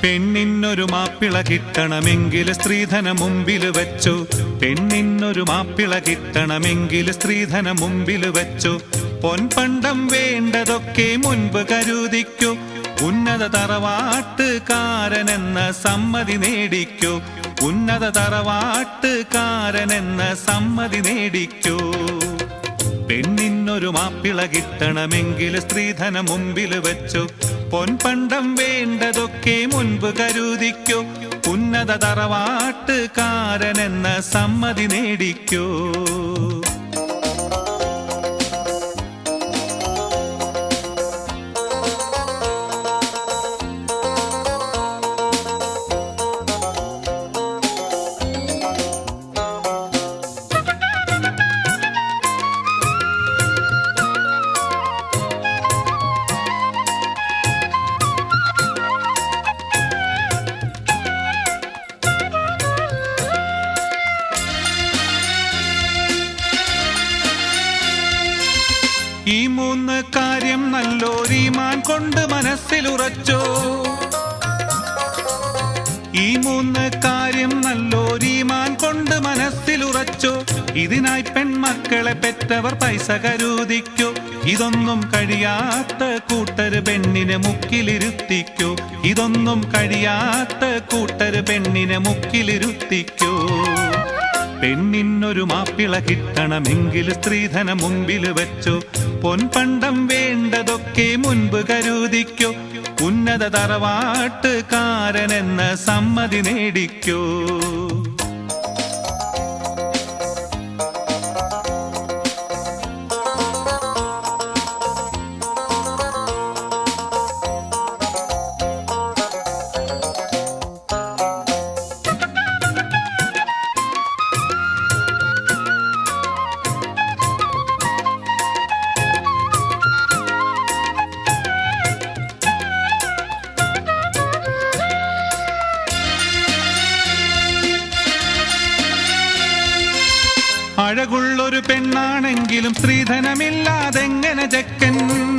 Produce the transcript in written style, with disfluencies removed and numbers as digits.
പെണ്ണിനൊരു മാപ്പിള കിട്ടണമെങ്കിൽ സ്ത്രീധനം മുമ്പിൽ വെച്ചു. പെണ്ണിനൊരു മാപ്പിള കിട്ടണമെങ്കിൽ സ്ത്രീധനം മുമ്പിൽ വെച്ചു. പൊൻപണ്ടം വേണ്ടതൊക്കെ മുൻപ് കരുതിക്കൂ. ഉന്നത തറവാട്ടുകാരനെന്ന സമ്മതി നേടിക്കൂ. ഉന്നത തറവാട്ടുകാരനെന്ന സമ്മതി നേടിക്കൂ. പെണ്ണിനൊരു മാപ്പിള കിട്ടണമെങ്കിൽ സ്ത്രീധനം മുമ്പിൽ വെച്ചു. പൊൻപണ്ടം വേണ്ടതൊക്കെ മുൻപ് കരുതിക്കൂ. ഉന്നത തറവാട്ടുകാരനെന്ന സമ്മതി നേടിക്കൂ. ഈ മൂന്ന് കാര്യം നല്ലോരീമാൻ കൊണ്ട് മനസ്സിലുറച്ചോ. ഈ മൂന്ന് കാര്യം നല്ലോരീമാൻ കൊണ്ട് മനസ്സിലുറച്ചോ. ഇതിനായി പെൺമക്കളെ പെറ്റവർ പൈസ കരുതിക്കോ. ഇതൊന്നും കഴിയാത്ത കൂട്ടര് പെണ്ണിനെ മുക്കിലിരുത്തിക്കോ. ഇതൊന്നും കഴിയാത്ത കൂട്ടര് പെണ്ണിനെ മുക്കിലിരുത്തിക്കോ. പെണ്ണിനൊരു മാപ്പിള കിട്ടണമെങ്കിൽ സ്ത്രീധനം മുമ്പിൽ വെച്ചോ. പൊൻപണ്ടം വേണ്ടതൊക്കെ മുൻപ് കരുതിക്കോ. ഉന്നത തറവാട്ടുകാരനെന്ന സമ്മതി നേടിക്കോ. അഴകുള്ളൊരു പെണ്ണാണെങ്കിലും സ്ത്രീധനമില്ലാതെങ്ങനെ ചെക്കൻ